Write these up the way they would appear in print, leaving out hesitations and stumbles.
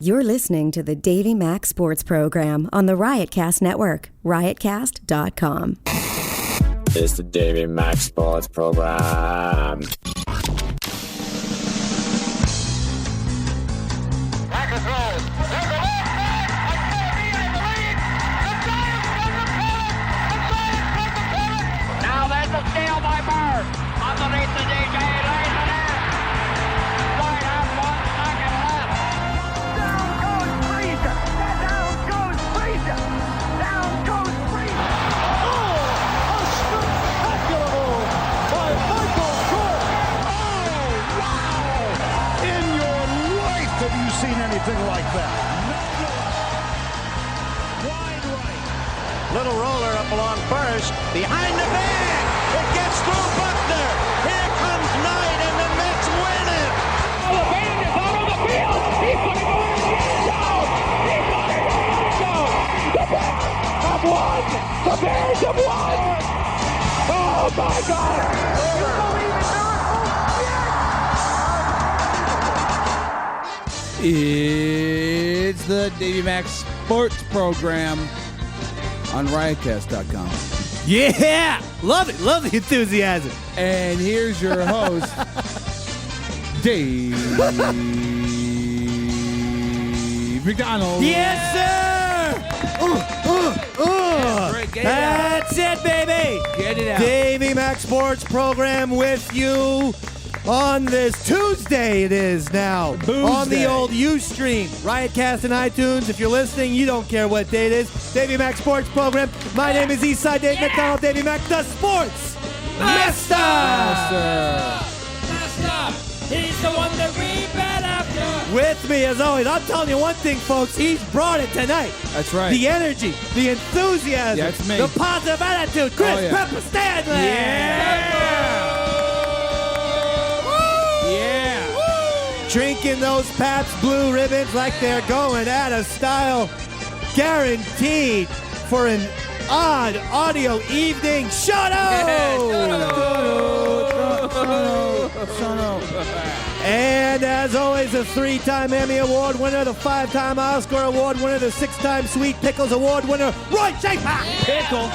You're listening to the Davey Mac Sports Program on the Riotcast Network, riotcast.com. It's the Davey Mac Sports Program. Now there's a steal by Bird. Underneath the DJ, lays it in. Right half, 1 second left. Down goes Frazier. Down goes Frazier. Down goes Frazier. Oh, a spectacular move by Michael Jordan. Oh, wow. In your life have you seen anything like that? Wide right. Little roller up along first. Behind the bag. It gets through Buckner. Here comes Knight, and the Mets win it. Oh, the band is out on the field. He's going to go in the end zone. He's going to go in the end zone. The Bears have won. The Bears have won. Oh, my God. You believe in miracles? It's the Davey Mac Sports Program on riotcast.com. Yeah! Love it. Love the enthusiasm. And here's your host, Dave McDonald. Yes, sir! That's it, baby! Get it out. Davey Mac Sports Program with you on this Tuesday. It is now. On the old Ustream, Riotcast and iTunes. If you're listening, you don't care what day it is. Davey Mac Sports Program. My name is Eastside Dave McDonald. Davey Mac, the Sports Master! He's the one that we bet after. With me, as always, I'm telling you one thing, folks. He's brought it tonight. That's right. The energy, the enthusiasm, That's me. the positive attitude. Chris Oh, yeah. Pepper Stanley. Yeah. Drinking those Pabst Blue Ribbons like they're going out of style. Guaranteed for an odd audio evening. Shut up! And as always, a 3-time Emmy Award winner, the 5-time Oscar Award winner, the 6-time Sweet Pickles Award winner, Roy Schaefer! Pickle.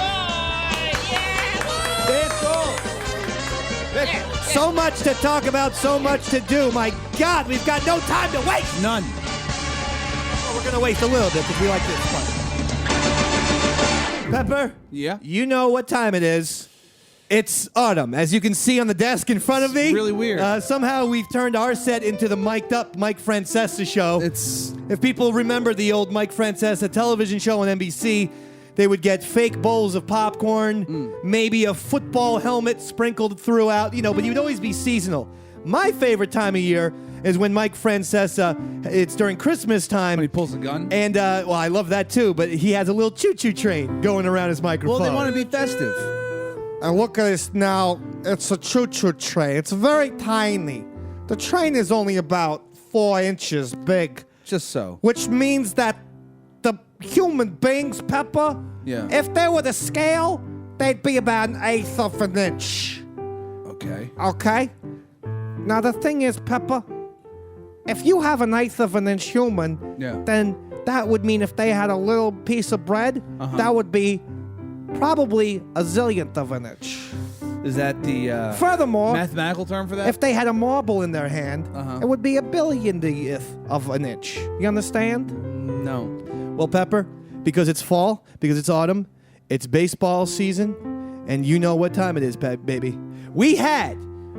So much to talk about, so much to do. My God, we've got no time to waste. None. Well, we're going to waste a little bit because we like this fun. Pepper? Yeah? You know what time it is. It's autumn, as you can see on the desk in front of me. It's really weird. Somehow we've turned our set into the mic'd up Mike Francesa show. If people remember the old Mike Francesa television show on NBC, they would get fake bowls of popcorn, maybe a football helmet sprinkled throughout, but you'd always be seasonal. My favorite time of year is when Mike Francesa, it's during Christmas time. When he pulls a gun? And, I love that too, but he has a little choo-choo train going around his microphone. Well, they want to be festive. And look at this now. It's a choo-choo train. It's very tiny. The train is only about 4 inches big. Just so. Which means that the human beings, Pepper, Yeah. if they were to scale, they'd be about 1/8 of an inch. Okay. Okay? Now, the thing is, Pepper, if you have 1/8 of an inch human, Yeah. then that would mean if they had a little piece of bread, that would be probably 1/zillionth of an inch. Is that the Furthermore, mathematical term for that? if they had a marble in their hand, it would be 1/billionth of an inch. You understand? No. Well, Pepper, because it's fall, because it's autumn, it's baseball season, and you know what time it is, baby.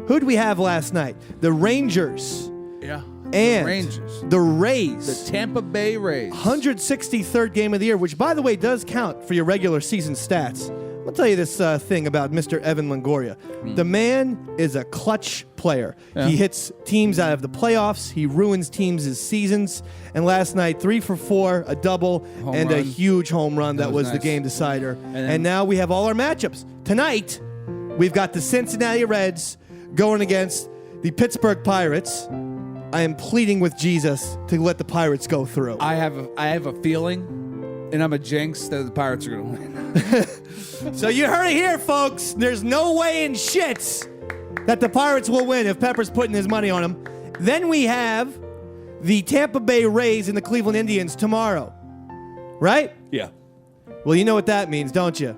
Who'd we have last night? The Rangers. Yeah. And the Rangers. the Rays. The Tampa Bay Rays. 163rd game of the year, which, by the way, does count for your regular season stats. I'll tell you this thing about Mr. Evan Longoria. The man is a clutch player. Yeah. He hits teams out of the playoffs. He ruins teams' seasons. And last night, 3 for 4, a double, and a run. huge home run. That was the nice. game decider. then- And now we have all our matchups. Tonight, we've got the Cincinnati Reds going against the Pittsburgh Pirates. I am pleading with Jesus to let the Pirates go through. I have a feeling, and I'm a jinx, that the Pirates are going to win. So you heard it here, folks. There's no way in shits that the Pirates will win if Pepper's putting his money on them. Then we have the Tampa Bay Rays and the Cleveland Indians tomorrow. Right? Yeah. Well, you know what that means, don't you?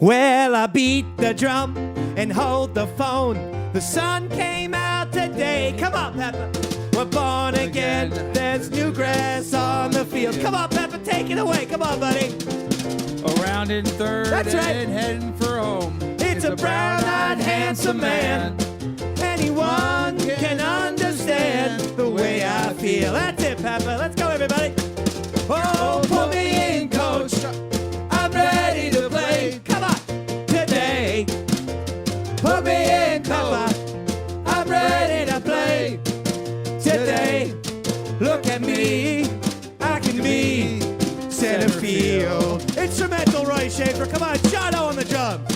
Well, I beat the drum and hold the phone. The sun came out today. Come on, Peppa. We're born again. There's new grass on the field. Come on, Peppa, take it away. Come on, buddy. Around in third. That's right. And heading for home. It's a brown-eyed, handsome man. Anyone can understand the way I feel. That's it, Peppa. Let's go, everybody. Oh, put me in, coach. I'm ready to play. Come on, today. Put me in, Peppa. I'm ready to play today. Look at me. I can be center field. Instrumental, Roy Schaefer. Come on, Jono on the drums.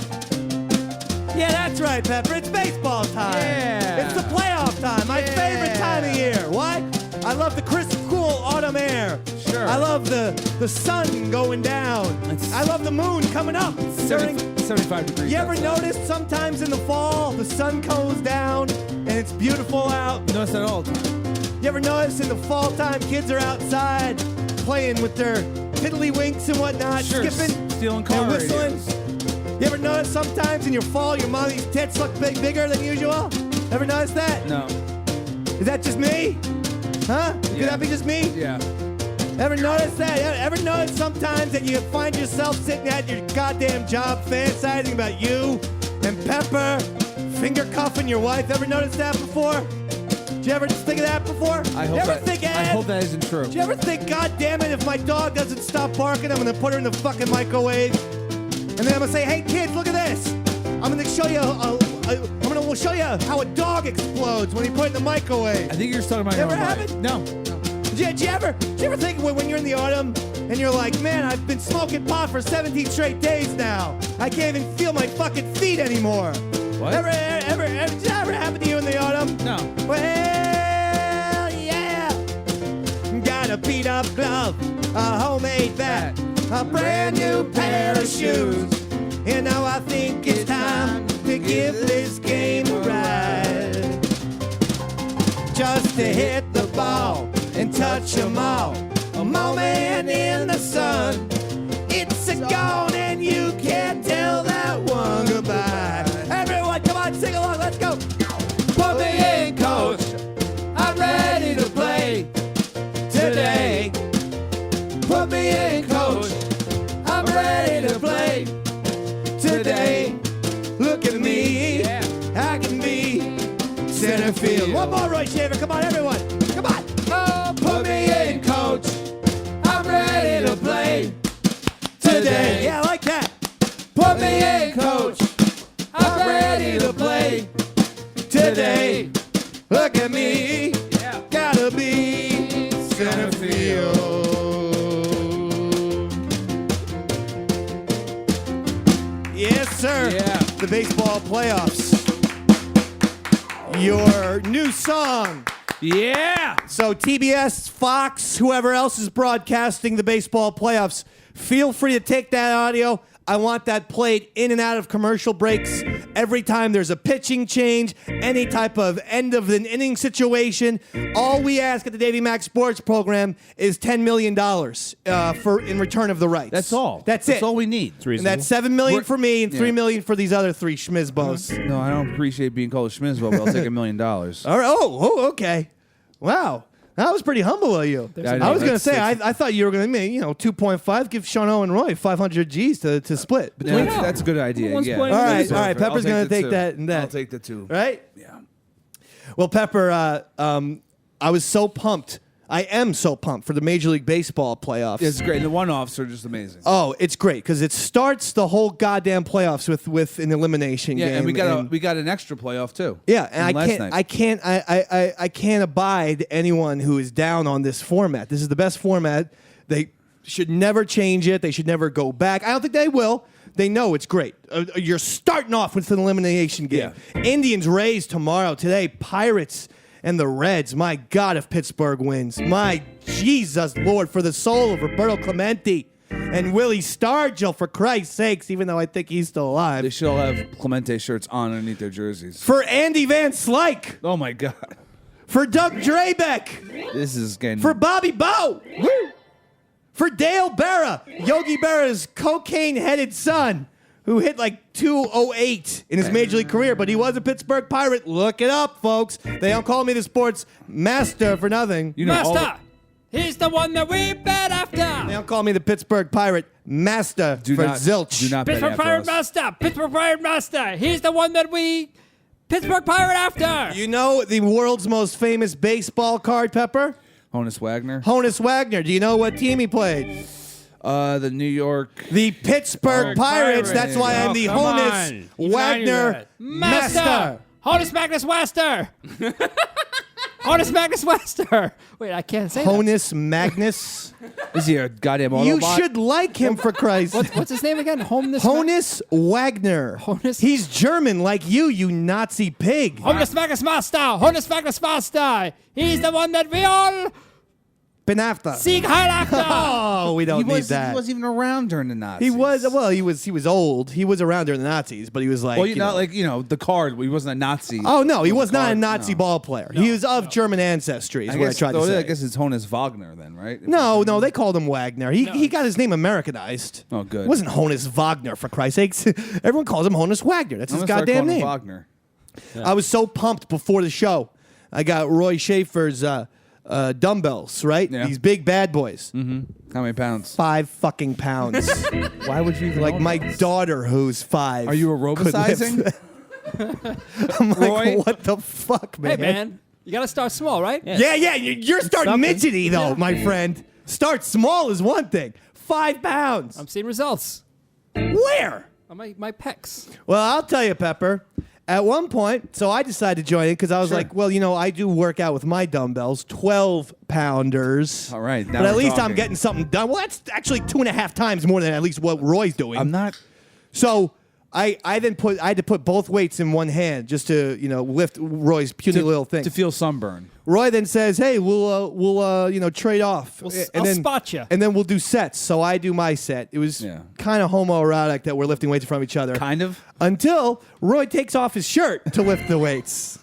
Yeah, that's right, Pepper. It's baseball time. Yeah. It's the playoff time. My favorite time of year. What? I love the crisp, cool autumn air. Sure. I love the sun going down. I love the moon coming up. 75 degrees. You ever outside. notice sometimes in the fall the sun goes down and it's beautiful out? Notice that all the time. You ever notice in the fall time kids are outside playing with their tiddlywinks and whatnot, Sure. skipping Stealing car and whistling? radios. You ever notice sometimes in your fall your mommy's tits look bigger than usual? Ever notice that? No. Is that just me? Huh? Could Yeah. that be just me? Yeah. Ever notice that? Ever notice sometimes that you find yourself sitting at your goddamn job fantasizing about you and Pepper finger cuffing your wife? Ever notice that before? Did you ever think of that before? I hope you ever that, think, I Ed? hope that isn't true. Did you ever think, God damn it, if my dog doesn't stop barking, I'm gonna put her in the fucking microwave, and then I'm gonna say, hey kids, look at this. I'm gonna show you. We'll show you how a dog explodes when you put it in the microwave. I think you're just talking about You your ever own have life. it? No. Did you ever think when you're in the autumn and you're like, man, I've been smoking pot for 17 straight days now. I can't even feel my fucking feet anymore. What? Did that ever happen to you in the autumn? No. Well, yeah. Got a beat up glove, a homemade bat, a brand new pair of shoes. And now I think it's time to give this game a ride. Just to hit the ball and touch 'em all. A moment in the sun. It's a gone and you can't tell that one goodbye. Everyone, come on, sing along, let's go. Put me in, coach. I'm ready to play today. Put me in, coach. I'm ready to play today. Look at me. I can be center field. One more, Roy Shaver. Come on, everyone. Come on. Oh, put me in, coach. I'm ready to play today. Yeah, I like that. Put me in, coach. I'm ready to play today. Look at me. Gotta be center field. Yes, sir. Yeah. The baseball playoffs. Your new song. Yeah. So TBS, Fox, whoever else is broadcasting the baseball playoffs, feel free to take that audio. I want that played in and out of commercial breaks every time there's a pitching change, any type of end of an inning situation. All we ask at the Davey Mac Sports Program is $10 million for in return of the rights. That's all. That's it. That's all we need. And that's $7 million for me and $3 million for these other three schmizbos. No, I don't appreciate being called a schmizbo, but I'll take $1 million. All right. Oh, okay. Wow. That was pretty humble of you. I know, I was going to that's- say, I thought you were going to make, 2.5, give Shano and Roy 500 G's to split. Yeah, that's a good idea. One's Yeah. playing All right, music. all right. Pepper's I'll going to the take two. that and that. I'll take the two. Right? Yeah. Well, Pepper, I was so pumped. I am so pumped for the Major League Baseball playoffs. It's great. The one-offs are just amazing. Oh, it's great because it starts the whole goddamn playoffs with an elimination Yeah, game. and we got an extra playoff too. Yeah, and From last night. I can't abide anyone who is down on this format. This is the best format. They should never change it. They should never go back. I don't think they will. They know it's great. You're starting off with an elimination game. Yeah. Indians Rays tomorrow. Today Pirates and the Reds. My God, if Pittsburgh wins. My Jesus Lord, for the soul of Roberto Clemente and Willie Stargell, for Christ's sakes, even though I think he's still alive. They should all have Clemente shirts on underneath their jerseys. For Andy Van Slyke. Oh my God. For Doug Drabeck. This is getting... For Bobby Bowe. For Dale Berra, Yogi Berra's cocaine-headed son, who hit like 208 in his major league career, but he was a Pittsburgh Pirate. Look it up, folks. They don't call me the sports master for nothing. You know, Master! He's the one that we bet after! They don't call me the Pittsburgh Pirate master for zilch. Do not bet Pittsburgh after Pirate us. Master! Pittsburgh Pirate Master! He's the one that we... Pittsburgh Pirate after! You know the world's most famous baseball card, Pepper? Honus Wagner. Honus Wagner. Do you know what team he played? The New York... The Pittsburgh Pirates. That's why I'm the Honus Wagner master. Honus Magnus Wester! Honus Magnus Wester! Wait, I can't say that. Honus Magnus. Is he a goddamn Autobot? You should like him, for Christ. What's his name again? Honus Wagner. Honus- He's German like you Nazi pig. Honus Magnus Master! Honus Magnus Master! He's the one that we all Been after. seek heil after! Oh, we don't need that. He wasn't even around during the Nazis. He was old. He was around during the Nazis, but he was like, Well, you're not like, the card. He wasn't a Nazi. Oh no, he was not a card, Nazi no. ball player. He was of German ancestry. Is what I tried to say. I guess it's Honus Wagner then, right? No, they called him Wagner. He got his name Americanized. Oh, good. It wasn't Honus Wagner, for Christ's sakes. Everyone calls him Honus Wagner. That's I'm his gonna start goddamn calling him name. Wagner. I was so pumped before the show. I got Roy Schaefer's dumbbells, right? Yeah. These big bad boys. How many pounds? 5 fucking pounds. Why would you even Like own my those? daughter, who's 5. Are you could lift. aerobicizing? I'm like, Roy? what the fuck, man? Hey, man. You gotta start small, right? Yeah, you're starting something. midgety, though, my friend. Start small is one thing. 5 pounds. I'm seeing results. Where? On my pecs. Well, I'll tell you, Pepper. At one point, so I decided to join in because I was like, well, I do work out with my dumbbells, 12-pounders. All right. Now But at we're least I'm talking. getting something done. Well, that's actually 2.5 times more than at least what Roy's doing. I'm not... So I had to put both weights in one hand just to lift Roy's puny little thing. To feel sunburn. Roy then says, "Hey, we'll trade off, I'll spot ya. and then we'll do sets." So I do my set. It was kind of homoerotic that we're lifting weights from each other. Kind of. Until Roy takes off his shirt to lift the weights.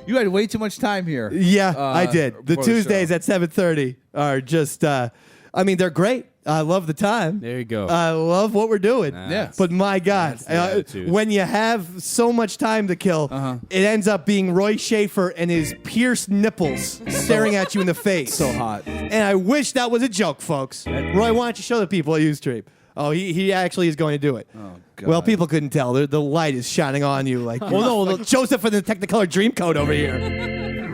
You had way too much time here. Yeah, I did. The before Tuesdays show. at 7:30 are just. They're great. I love the time. There you go. I love what we're doing. Yeah. But my God, That's the attitude. when you have so much time to kill, it ends up being Roy Schaefer and his pierced nipples staring at you in the face. So hot. And I wish that was a joke, folks. Roy, why don't you show the people at Ustream? Oh, he actually is going to do it. Oh, God. Well, people couldn't tell. The light is shining on you like, like Joseph in the Technicolor Dreamcoat over here.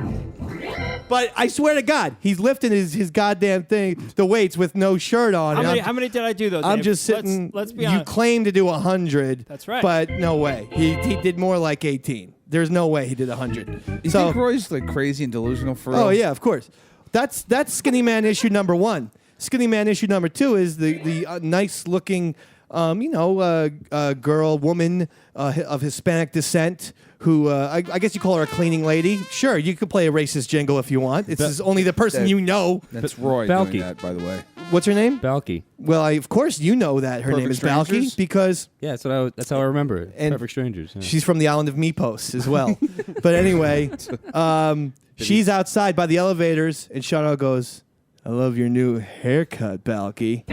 But I swear to God, he's lifting his goddamn thing, the weights with no shirt on. How many did I do though? I'm Dave? just sitting. Let's be you honest. claim to do 100. That's right. But no way. He did more like 18. There's no way he did 100. You think Roy's like crazy and delusional for real? Oh yeah, of course. That's skinny man issue number 1. Skinny man issue number 2 is the nice looking, woman of Hispanic descent. Who I guess you call her a cleaning lady. Sure, you could play a racist jingle if you want. It's only the person you know. That's Roy Balky. doing that, by the way. What's her name? Balky. Well, of course you know that her Perfect name is Balky Strangers? because Yeah, that's how I remember it. And Perfect Strangers. Yeah. she's from the island of Mypos as well. But anyway, she's outside by the elevators, and Shadow goes, "I love your new haircut, Balky."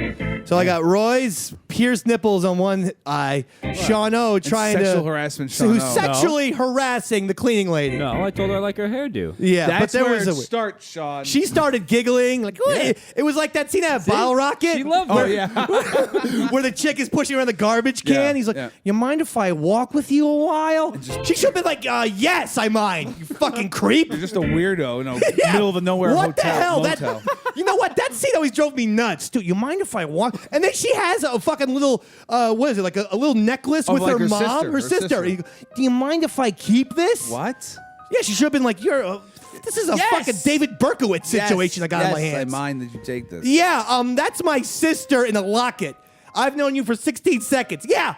So I got Roy's pierced nipples on one eye, Sean O trying sexual to harassment, who's Sean O. sexually harassing the cleaning lady. No, I told her I like her hairdo. Yeah, That's but there where was it a starts, Sean. she started giggling like it was like that scene at Bottle Rocket. She loved Oh, it. yeah. Where the chick is pushing around the garbage can. Yeah, He's like, yeah. "You mind if I walk with you a while?" She should have been like, "Yes, I mind. You fucking creep." You're just a weirdo in a Yeah. middle of a nowhere What hotel. the hell? motel. You know what? That scene always drove me nuts, too. You mind if I walk? And then she has a fucking little, what is it, like a little necklace with like her her mom, sister, her her sister. sister. You go, "Do you mind if I keep this?" What? Yeah, she should have been like, this is a fucking David Berkowitz situation I got in my Yes, hands. I mind that you take this. Yeah, that's my sister in a locket. I've known you for 16 seconds. Yeah,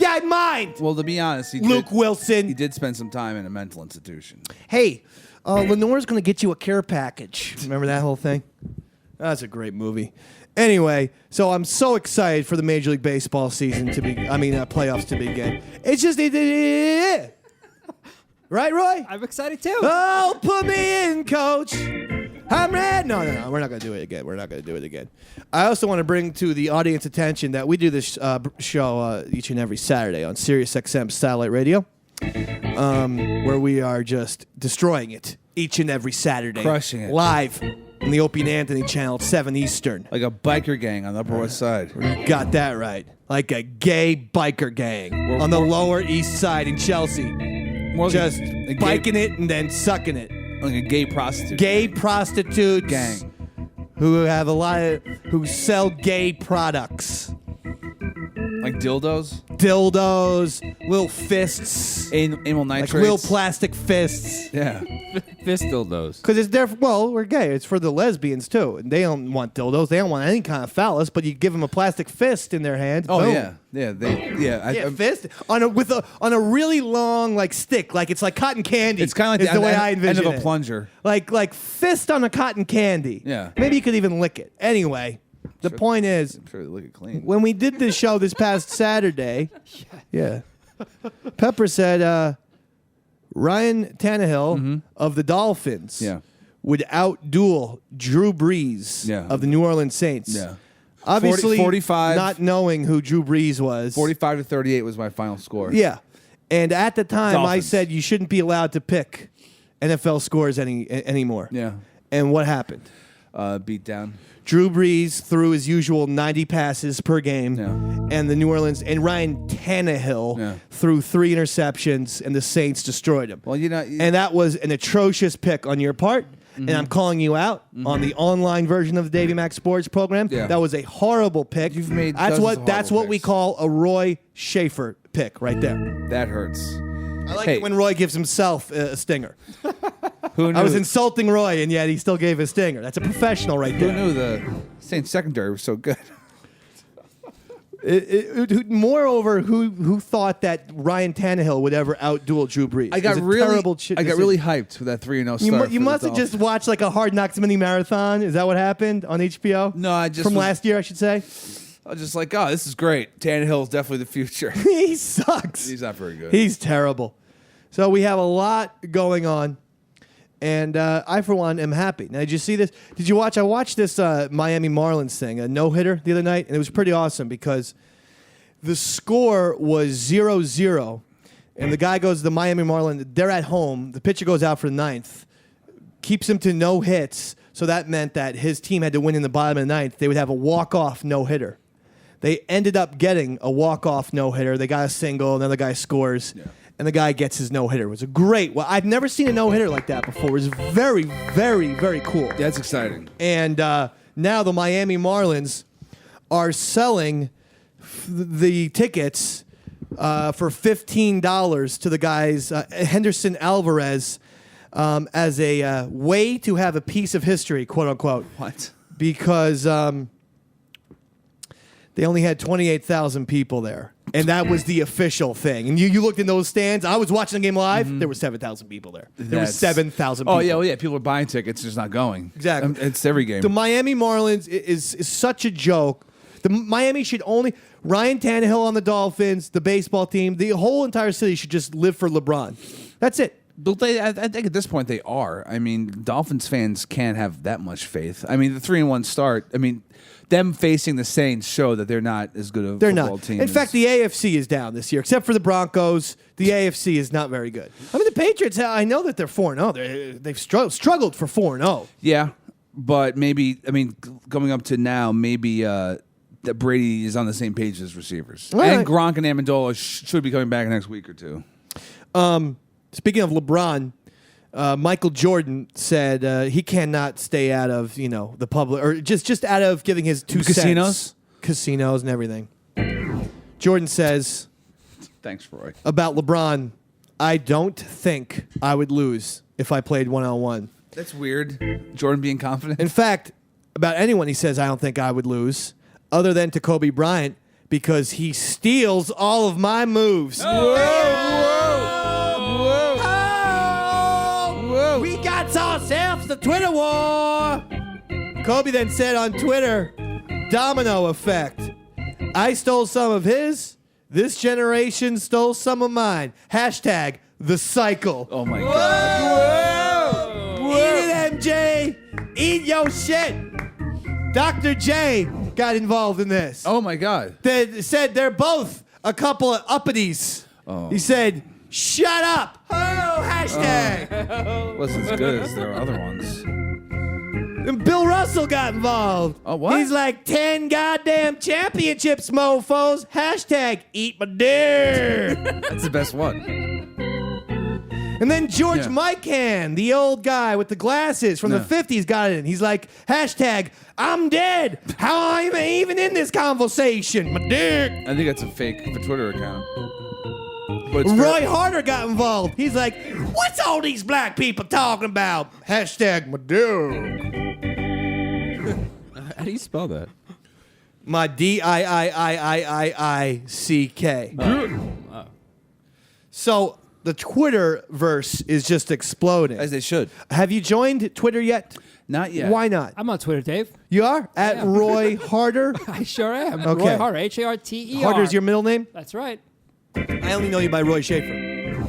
I mind. Well, to be honest, Luke Wilson. he did spend some time in a mental institution. Hey, Lenore's going to get you a care package. Remember that whole thing? That's a great movie. Anyway, so I'm so excited for the Major League Baseball season playoffs to begin. It's just, Right, Roy? I'm excited too. Oh, put me in, coach. I'm ready. No, we're not going to do it again. We're not going to do it again. I also want to bring to the audience attention that we do this show each and every Saturday on Sirius XM Satellite Radio, where we are just destroying it each and every Saturday. Crushing it. Live on the Opie and Anthony channel at 7 Eastern. Like a biker gang on the Upper West Side. You got that right. Like a gay biker gang on the Lower East Side in Chelsea. Just biking it and then sucking it. Like a gay prostitute. Gay prostitutes gang. who have who sell gay products. Like dildos? Dildos, little fists. Anal nitrates. Like little plastic fists. Yeah. Fist dildos. Because it's there. Well, we're gay. It's for the lesbians too. And they don't want dildos. They don't want any kind of phallus. But you give them a plastic fist in their hand. Oh boom. yeah. Fist on a really long like stick. Like it's like cotton candy. It's kind of like the way I envision end of a it. plunger. Like fist on a cotton candy. Yeah. Maybe you could even lick it. Anyway, the point is, I'm sure they look it clean. when we did this show this past Saturday, Pepper said Ryan Tannehill of the Dolphins would outduel Drew Brees of the New Orleans Saints. Yeah. Obviously, 45, not knowing who Drew Brees was. 45-38 was my final score. Yeah. And at the time, I Dolphins. said you shouldn't be allowed to pick NFL scores anymore. Yeah. And what happened? Beat down. Drew Brees threw his usual 90 passes per game, Yeah. and the New Orleans and Ryan Tannehill threw 3 interceptions, and the Saints destroyed him. Well, and that was an atrocious pick on your part. And I'm calling you out on the online version of the Davey Mac Sports Program. Yeah. That was a horrible pick. You've made that's dozens what of that's horrible what we picks. call a Roy Schaefer pick right there. That hurts. I like it when Roy gives himself a stinger. Who knew? I was insulting Roy, and yet he still gave a stinger. That's a professional right Who there. knew the Saints secondary was so good? Moreover, who thought that Ryan Tannehill would ever outduel Drew Brees? I got It was a terrible I got really hyped with that 3-0 start. You must have just watched like a Hard Knocks mini marathon. Is that what happened on HBO? No, I just from was- last year, I should say. I was just like, oh, this is great. Tannehill is definitely the future. He sucks. He's not very good. He's terrible. So we have a lot going on, and I, for one, am happy. Now, did you see this? Did you watch? I watched this Miami Marlins thing, a no-hitter the other night, and it was pretty awesome because the score was 0-0, and the guy goes to the Miami Marlins. They're at home. The pitcher goes out for the 9th, keeps him to no hits, so that meant that his team had to win in the bottom of the 9th. They would have a walk-off no-hitter. They ended up getting a walk-off no-hitter. They got a single, another guy scores, and the guy gets his no-hitter. It was a great. Well, I've never seen a no-hitter like that before. It was very, very, very cool. That's exciting. And now the Miami Marlins are selling the tickets for $15 to the guys, Henderson Alvarez, as a way to have a piece of history, quote unquote. What? Because they only had 28,000 people there. And that was the official thing. And you looked in those stands. I was watching the game live. There were 7,000 people there. There were 7,000 people. Oh, yeah, well, yeah. People are buying tickets, just not going. Exactly. It's every game. The Miami Marlins is such a joke. The Miami should only Ryan Tannehill on the Dolphins, the baseball team, the whole entire city should just live for LeBron. That's it. But I think at this point they are. I mean, Dolphins fans can't have that much faith. I mean, the 3-1 start. I mean, them facing the Saints show that they're not as good a football team. In fact, the AFC is down this year, except for the Broncos. The AFC is not very good. I mean, the Patriots. I know that they're 4-0. They've struggled for 4-0. Yeah, but maybe going up to now, maybe that Brady is on the same page as receivers, All and right. Gronk and Amendola should be coming back next week or two. Speaking of LeBron, Michael Jordan said he cannot stay out of the public or just out of giving his 2 cents. Casinos and everything. Jordan says, "Thanks, Roy." About LeBron, I don't think I would lose if I played 1-on-1. That's weird. Jordan being confident. In fact, about anyone, he says I don't think I would lose, other than to Kobe Bryant because he steals all of my moves. We got ourselves the Twitter war. Kobe then said on Twitter, domino effect. I stole some of his. This generation stole some of mine. Hashtag the cycle. Oh my God. Eat it, MJ. Eat your shit. Dr. J got involved in this. Oh my God. They said they're both a couple of uppities. Oh. He said, shut up. Oh, hashtag. Wasn't as good as their other ones. And Bill Russell got involved. Oh, what? He's like, 10 goddamn championships, mofos. Hashtag eat my dick. That's the best one. And then George Yeah. Mikan, the old guy with the glasses from the 50s, got it in. He's like, hashtag, I'm dead. How am I even in this conversation? My dick. I think that's a fake Twitter account. But it's Roy fair. Harder got involved. He's like, what's all these black people talking about? Hashtag, my dick. How do you spell that? My D-I-I-I-I-I-I-C-K. So the Twitterverse is just exploding. As they should. Have you joined Twitter yet? Not yet. Why not? I'm on Twitter, Dave. You are? At Roy Harder? I sure am. Okay. Roy Harder, Harter. Harder's your middle name? That's right. I only know you by Roy Schaefer.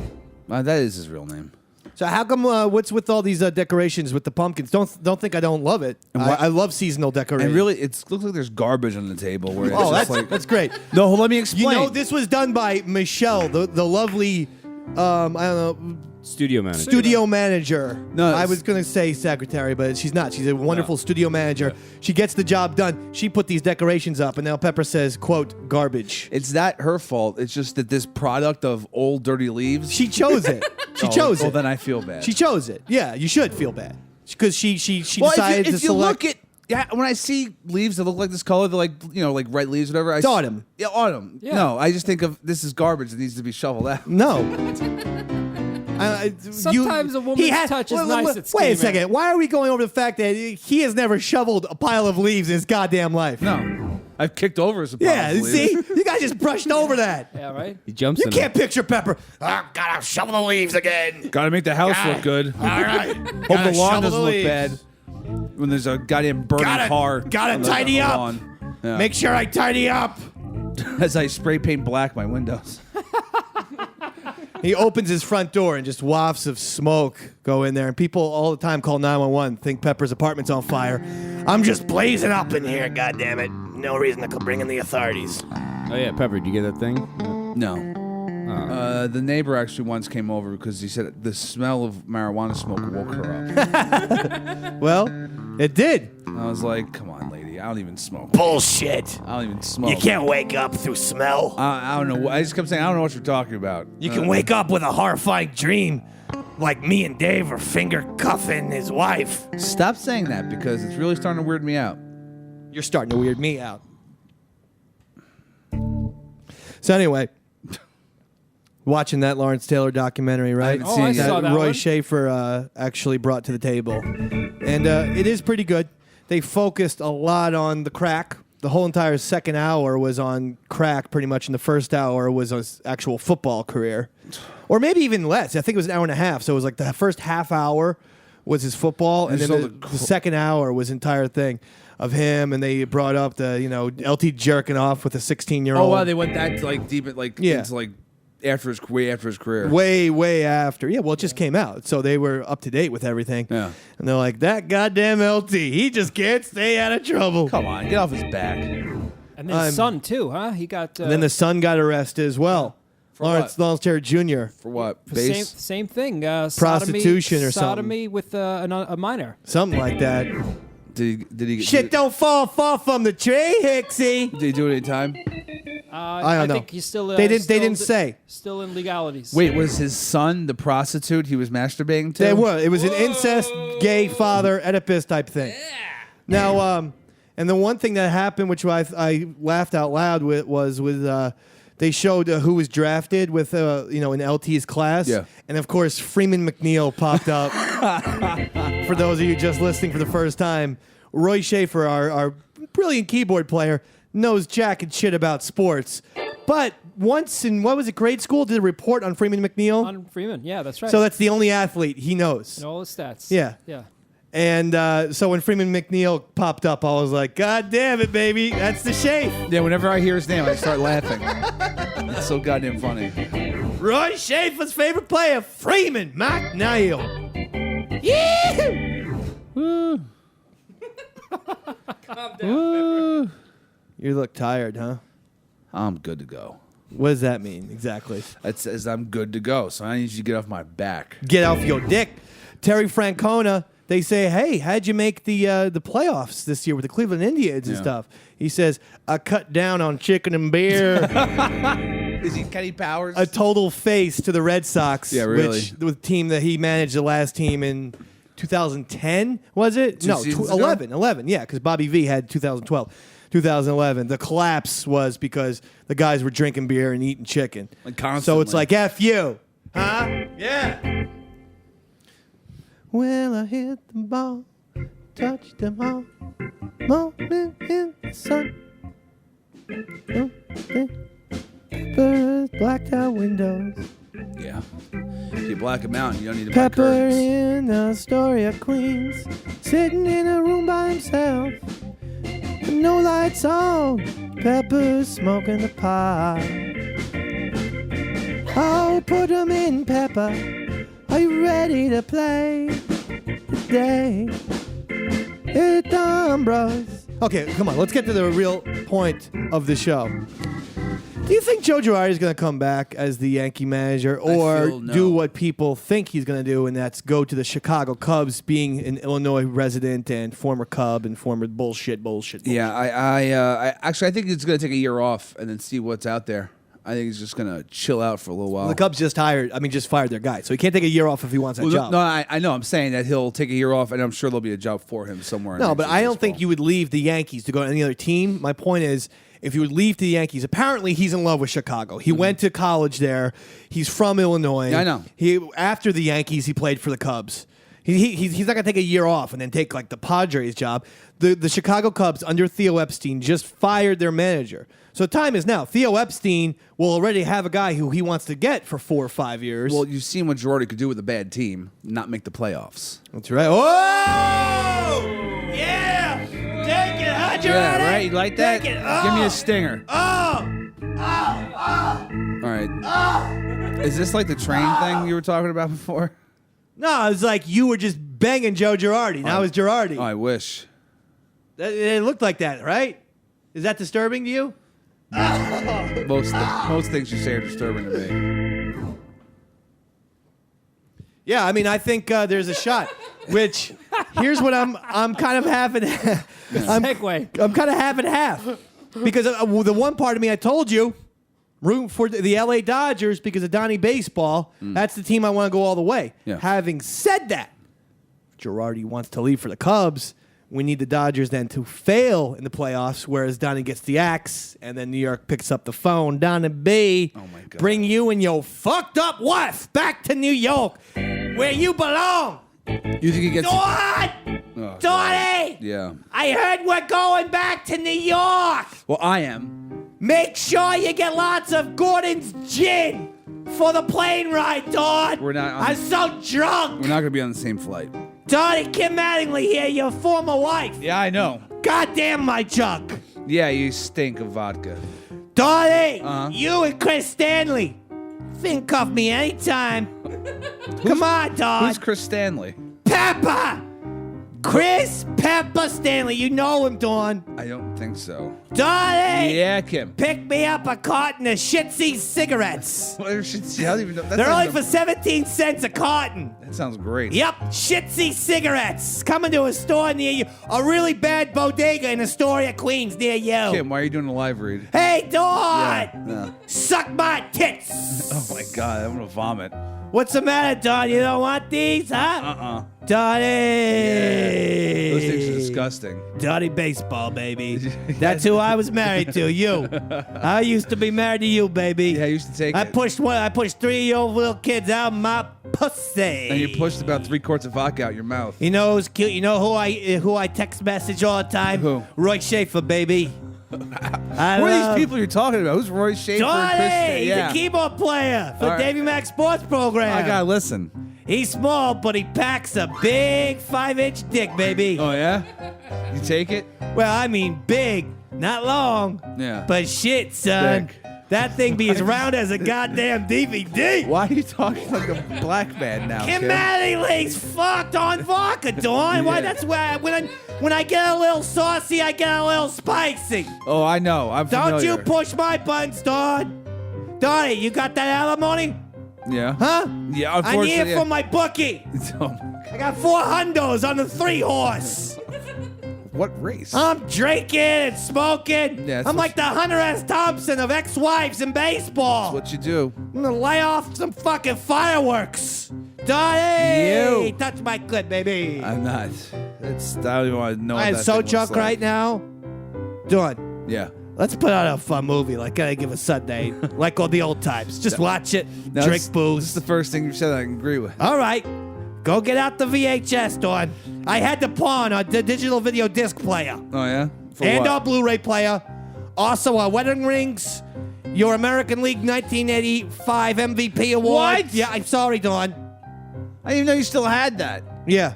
That is his real name. So how come, what's with all these decorations with the pumpkins? Don't think I don't love it. I love seasonal decorations. And really, it looks like there's garbage on the table. Where it's Oh, just that's great. No, let me explain. You know, this was done by Michelle, the lovely, I don't know, Studio manager. studio manager. No, I it's- was going to say secretary, but she's not. She's a wonderful studio manager. She gets the job done. She put these decorations up, and now Pepper says, quote, garbage. It's not her fault. It's just that this product of old dirty leaves. She chose it. She chose Well, it. then I feel bad. She chose it. Yeah, you should feel bad. Because she well, decided if to you select. look at when I see leaves that look like this color, they're like like red leaves, whatever. It's autumn. Yeah, autumn. Yeah. No, I just think of this is garbage that needs to be shoveled out. No. Sometimes a woman's touch is nice at Wait a scheming. second. Why are we going over the fact that he has never shoveled a pile of leaves in his goddamn life? No, I've kicked over some. Yeah, leaves. see? You guys just brushed over that. Yeah, right? He jumps You in can't picture Pepper. I gotta shovel the leaves again. Got to make the house look good. All right. Hope Gotta the lawn shovel doesn't the look leaves. bad. When there's a goddamn burning car. Gotta on the tidy up. lawn. Yeah. Make sure I tidy up. As I spray paint black my windows. He opens his front door and just wafts of smoke go in there. And people all the time call 911, think Pepper's apartment's on fire. I'm just blazing up in here, goddammit. No reason to bring in the authorities. Oh yeah, Pepper, did you get that thing? No. The neighbor actually once came over because he said the smell of marijuana smoke woke her up. Well, it did. I was like, come on, lady. I don't even smoke. Bullshit. I don't even smoke. You can't wake up through smell. I don't know. I just kept saying, I don't know what you're talking about. You can wake up with a horrifying dream, like me and Dave are finger cuffing his wife. Stop saying that because it's really starting to weird me out. You're starting to weird me out. So anyway, watching that Lawrence Taylor documentary, right? I haven't seen it yet. saw that Roy one. Schaefer actually brought to the table, and it is pretty good. They focused a lot on the crack. The whole entire second hour was on crack, pretty much, and the first hour was his actual football career. Or maybe even less. I think it was an hour and a half, so it was like the first half hour was his football, and then so the second hour was the entire thing of him, and they brought up the, LT jerking off with a 16-year-old. Oh, wow. They went that deep into way after his career. Way after. Yeah, well, it just came out. So they were up to date with everything. Yeah. And they're like, that goddamn LT, he just can't stay out of trouble. Come on, get off his back. And then his son, too, huh? He got... And then the son got arrested as well. Lawrence Taylor Jr. For what? Same thing. Prostitution or something. Sodomy with a minor. Something like that. Did he Shit don't fall from the tree, Hicksy. Did he do it any time? I don't know. think he's still... They didn't say. Still in legalities. Wait, was his son the prostitute he was masturbating to? They were. It was an incest, gay father, Oedipus type thing. Yeah. Now, and the one thing that happened, which I laughed out loud with, was with they showed who was drafted with in LT's class. Yeah. And of course, Freeman McNeil popped up. For those of you just listening for the first time, Roy Schaefer, our brilliant keyboard player, knows jack and shit about sports. But once in, grade school, did a report on Freeman McNeil. On Freeman, yeah, that's right. So that's the only athlete he knows. And all his stats. Yeah. Yeah. And so when Freeman McNeil popped up, I was like, God damn it, baby. That's the shape. Yeah, whenever I hear his name, I start laughing. It's so goddamn funny. Roy Schaefer's favorite player, Freeman McNeil. Yeah. Calm down, Pepper. You look tired, huh? I'm good to go. What does that mean exactly? It says I'm good to go, so I need you to get off my back. Get off your dick. Terry Francona, they say, hey, how'd you make the playoffs this year with the Cleveland Indians and stuff? He says, I cut down on chicken and beer. Is he Kenny Powers? A total face to the Red Sox. Yeah, really. Which, the team that he managed, the last team in 2010, was it? No, 11. 11, yeah, because Bobby V had 2012. 2011. The collapse was because the guys were drinking beer and eating chicken. So it's like, F you. Huh? Yeah. Well, I hit the ball, touched them all, moment in the sun. Blacked out windows. Yeah. If you black them out, you don't need to Pepper buy curtains. in the Astoria, Queens, sitting in a room by himself. No lights on, Pepper smoking the pot. Oh, put 'em in, Pepper. Are you ready to play today? It's Tom Bros. Okay, come on, let's get to the real point of the show. Do you think Joe Girardi is going to come back as the Yankee manager or do what people think he's going to do, and that's go to the Chicago Cubs, being an Illinois resident and former Cub and former bullshit? Yeah, I actually think he's going to take a year off and then see what's out there. I think he's just going to chill out for a little while. Well, the Cubs just fired their guy, so he can't take a year off if he wants that job. No, I know. I'm saying that he'll take a year off, and I'm sure there'll be a job for him somewhere. No, but I don't think you would leave the Yankees to go to any other team. My point is, if you would leave the Yankees, apparently he's in love with Chicago. He went to college there. He's from Illinois. Yeah, I know. After the Yankees, he played for the Cubs. He's not going to take a year off and then take like the Padres job. The Chicago Cubs under Theo Epstein just fired their manager. So time is now. Theo Epstein will already have a guy who he wants to get for 4 or 5 years. Well, you've seen what Girardi could do with a bad team, not make the playoffs. That's right. Oh! Yeah! Take it, huh, Girardi? Yeah, right? You like that? Take it. Give me a stinger. Oh! All right. Is this like the train thing you were talking about before? No, it was like you were just banging Joe Girardi. Now it's Girardi. Oh, I wish. It looked like that, right? Is that disturbing to you? Most things you say are disturbing to me. Yeah, I mean, I think there's a shot. Which, here's what I'm kind of half and half. Segue. I'm kind of half and half because the one part of me I told you, rooting for the LA Dodgers because of Donnie Baseball. That's the team I want to go all the way. Yeah. Having said that, Girardi wants to leave for the Cubs. We need the Dodgers then to fail in the playoffs, whereas Donnie gets the axe, and then New York picks up the phone. Donnie B, oh my God. Bring you and your fucked up wife back to New York, where you belong. You think he gets... Dawn! Donnie! Yeah. I heard we're going back to New York. Well, I am. Make sure you get lots of Gordon's gin for the plane ride, Dawn. We're not on I'm so drunk. We're not going to be on the same flight. Donnie, Kim Mattingly here, your former wife. Yeah, I know. Goddamn my Chuck. Yeah, you stink of vodka. Donnie, you and Chris Stanley. Think of me anytime. Come on, Don. Who's Chris Stanley? Pepper! Chris Pepper Stanley. You know him, Dawn. I don't think so. Donnie! Yeah, Kim. Pick me up a carton of Shitsy cigarettes. What are Shitsy? I don't even know. They're only for 17 cents a carton. That sounds great. Yep, Shitsy cigarettes. Coming to a store near you. A really bad bodega in Astoria, Queens, near you. Kim, why are you doing a live read? Hey, Dawn! Yeah. Suck my tits! Oh, my God. I'm going to vomit. What's the matter, Don? You don't want these, huh? Donnie! Yeah. Those things are disgusting. Donnie Baseball, baby. That's who I was married to, you. I used to be married to you, baby. Yeah, I used to take I it. pushed 3 old little kids out of my pussy. And you pushed about 3 quarts of vodka out your mouth. You know who's cute? You know who I text message all the time? Who? Roy Schaefer, baby. Who are these people you're talking about? Who's Roy Schaefer? Donnie! Yeah. He's a keyboard player for All the right. Davey Mac Sports Program. I gotta listen. He's small, but he packs a big 5-inch dick, baby. Oh, yeah? You take it? Well, I mean big, not long. Yeah. But shit, son. Dick. That thing be as round as a goddamn DVD. Why are you talking like a black man now? Kim kid? Mattingly's fucked on vodka, Dawn. Why? Yeah. That's why when I get a little saucy, I get a little spicy. Oh, I know. I'm Don't familiar. you push my buttons, Dawn. Donnie, you got that alimony? Yeah. Huh? Yeah, I unfortunately. need it from my bookie. Oh, I got 4 hundos on the 3-horse. what race? I'm drinking and smoking. Yeah, that's I'm what like the Hunter S. Thompson of ex-wives in baseball. That's what you do. I'm gonna lay off some fucking fireworks. Donnie! You. Touch my clit, baby. I'm not. I don't even want to know. I what am that so thing looks drunk like. right now. Dawn, Yeah. let's put out a fun movie. Like, gotta give a Sunday. Like all the old times. Just watch it, No, drink this booze. is the first thing you said I can agree with. All right. Go get out the VHS, Dawn. I had to pawn a digital video disc player. Oh yeah. For And what? our Blu-ray player. Also our wedding rings. Your American League 1985 MVP award. What? Yeah, I'm sorry, Dawn. I didn't even know you still had that. Yeah.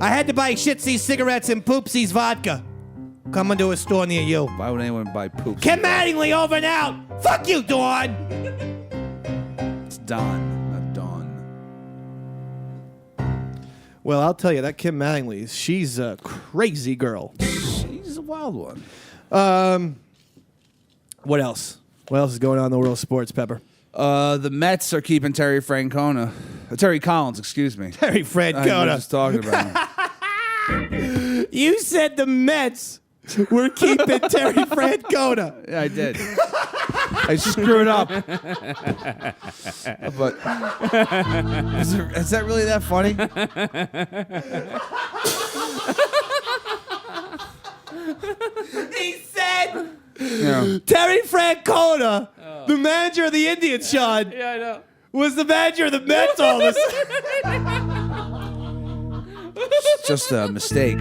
I had to buy Shitsy's cigarettes and Poopsy's vodka. Coming to a store near you. Why would anyone buy poop? Kim Mattingly over and out. Fuck you, Dawn. It's Don, not Dawn. Well, I'll tell you, that Kim Mattingly, she's a crazy girl. She's a wild one. What else? What else is going on in the world of sports, Pepper? The Mets are keeping Terry Collins, excuse me. Terry I was Francona. just talking about him. You said the Mets were keeping Terry Francona. Yeah, I did. I screwed up. But is that really that funny? He said Yeah. Terry Francona, the manager of the Indians, Sean, Yeah, I know. was the manager of the Mets all this. It's just a mistake.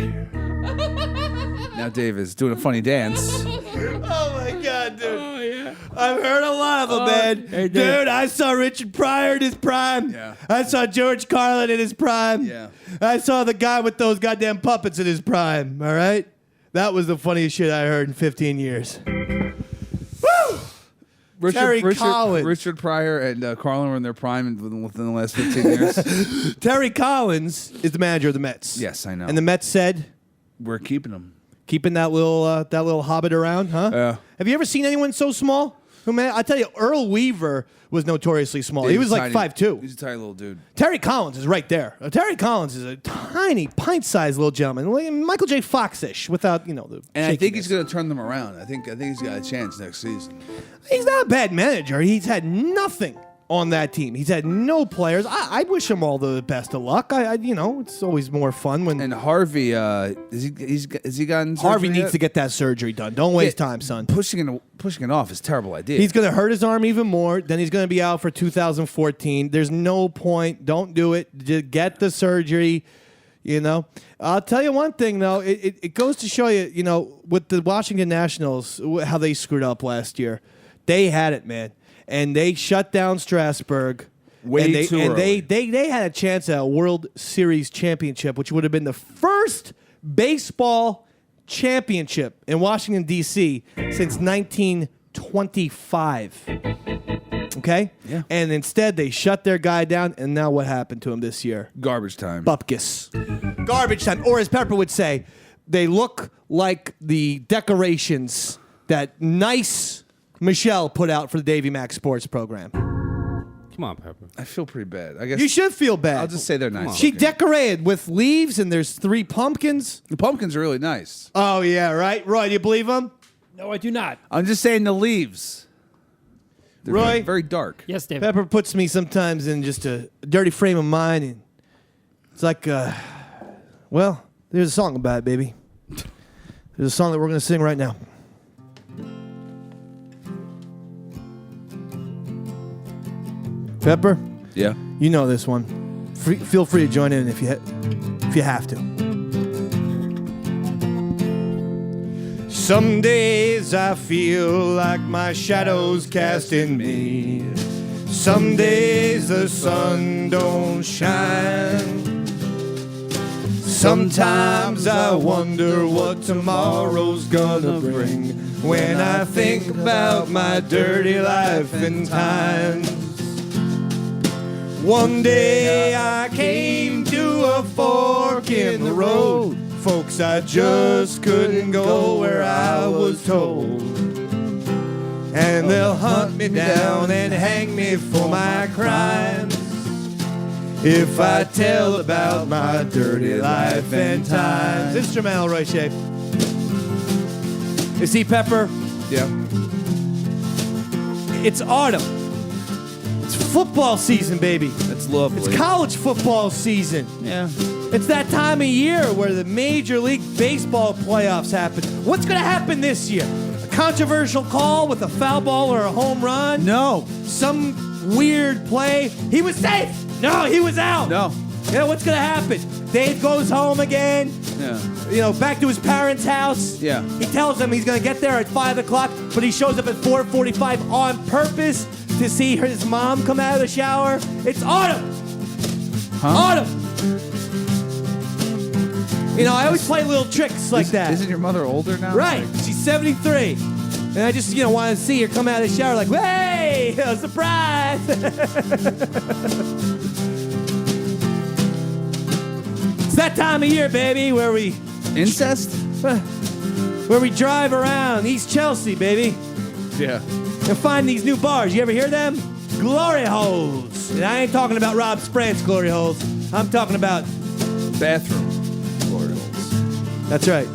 Now Dave is doing a funny dance. Oh my God, dude. Oh, yeah. I've heard a lot of them, man. hey, dude. Dude, I saw Richard Pryor in his prime. Yeah. I saw George Carlin in his prime. Yeah. I saw the guy with those goddamn puppets in his prime, all right? That was the funniest shit I heard in 15 years. Terry Collins. Richard Pryor and Carlin were in their prime within the last 15 years. Terry Collins is the manager of the Mets. Yes, I know. And the Mets said, We're keeping them. keeping that little hobbit around, huh? Yeah. Have you ever seen anyone so small? Who, man, I tell you, Earl Weaver was notoriously small. He was like tiny. 5'2". He's a tiny little dude. Terry Collins is right there. Terry Collins is a tiny, pint-sized little gentleman, like Michael J. Fox-ish, without the. And I think he's shakiness. going to turn them around. I think he's got a chance next season. He's not a bad manager. He's had nothing on that team. He's had no players. I wish him all the best of luck. It's always more fun when. And Harvey, has he gotten surgery Harvey needs yet? to get that surgery done. Don't waste time, son. Pushing it off is a terrible idea. He's going to hurt his arm even more. Then he's going to be out for 2014. There's no point. Don't do it. Just get the surgery. I'll tell you one thing, though. It goes to show you, with the Washington Nationals, how they screwed up last year. They had it, man. And they shut down Strasburg. Way too early. They had a chance at a World Series championship, which would have been the first baseball championship in Washington, D.C. since 1925. Okay? Yeah. And instead, they shut their guy down, and now what happened to him this year? Garbage time. Bupkis. Garbage time. Or as Pepper would say, they look like the decorations that nice Michelle put out for the Davey Mac Sports Program. Come on, Pepper. I feel pretty bad. I guess You should feel bad. I'll just say they're nice. She looking. decorated with leaves, and there's 3 pumpkins. The pumpkins are really nice. Oh, yeah, right? Roy, do you believe them? No, I do not. I'm just saying the leaves. They're Roy? very, very dark. Yes, David. Pepper puts me sometimes in just a dirty frame of mind, and it's like, well, there's a song about it, baby. There's a song that we're going to sing right now. Pepper, Yeah. you know this one. Feel free to join in if you have to. Some days I feel like my shadow's casting me. Some days the sun don't shine. Sometimes I wonder what tomorrow's gonna bring when I think about my dirty life and times. One day I came to a fork in the road. Folks, I just couldn't go where I was told. And they'll hunt me down and hang me for my crimes if I tell about my dirty life and times. Instrumental, Roy Shea. You see, Pepper? Yeah. It's autumn. It's football season, baby. That's lovely. It's college football season. Yeah. It's that time of year where the Major League Baseball playoffs happen. What's going to happen this year? A controversial call with a foul ball or a home run? No. Some weird play? He was safe. No, he was out. No. Yeah, what's going to happen? Dave goes home again. Yeah. You know, back to his parents' house. Yeah. He tells them he's going to get there at 5 o'clock, but he shows up at 4:45 on purpose to see his mom come out of the shower. It's autumn. Huh? Autumn. You know, I always play little tricks like that. Isn't your mother older now? Right. She's 73. And I just, want to see her come out of the shower like, hey, surprise. It's that time of year, baby, where we... Incest? Where we drive around East Chelsea, baby. Yeah. And find these new bars. You ever hear them? Glory holes. And I ain't talking about Rob Sprant's glory holes. I'm talking about... Bathroom glory holes. That's right.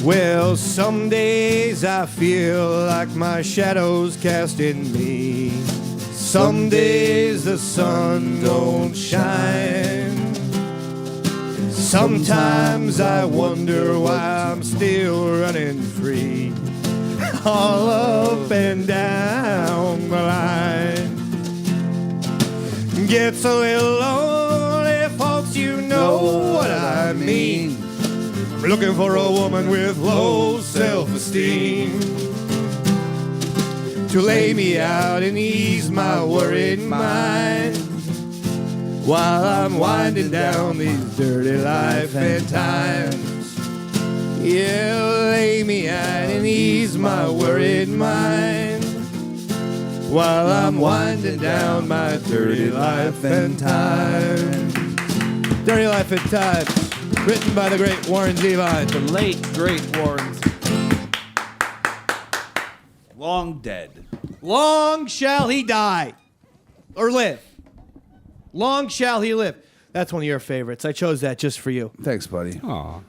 Well, some days I feel like my shadow's casting me. Some days the sun don't shine. Sometimes I wonder why I'm still running free. All up and down the line. Gets a little lonely, folks, you know what I mean. Looking for a woman with low self-esteem to lay me out and ease my worried mind while I'm winding down these dirty life and times. Yeah, lay me out and ease my worried mind while I'm winding down my dirty life and times. Dirty Life and Times. Written by the great Warren Zevon. The late, great Warren. Long dead. Long shall he die. Or live. Long shall he live. That's one of your favorites. I chose that just for you. Thanks, buddy. Aw.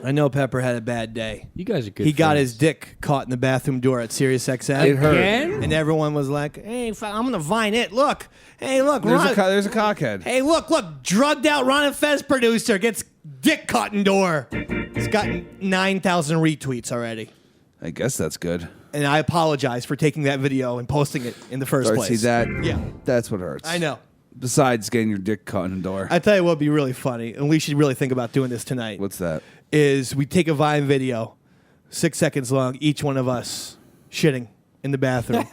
I know Pepper had a bad day. You guys are good. He got friends. his dick caught in the bathroom door at SiriusXM. It hurt. Again? And everyone was like, hey, I'm going to Vine it. Look. Hey, look. There's a cockhead. Hey, look. Drugged out Ron and Fez producer gets dick caught in door. It's gotten 9,000 retweets already. I guess that's good. And I apologize for taking that video and posting it in the first place. See that? Yeah. That's what hurts. I know. Besides getting your dick caught in the door. I tell you what would be really funny, and we should really think about doing this tonight. What's that? Is we take a Vine video, 6 seconds long, each one of us shitting in the bathroom.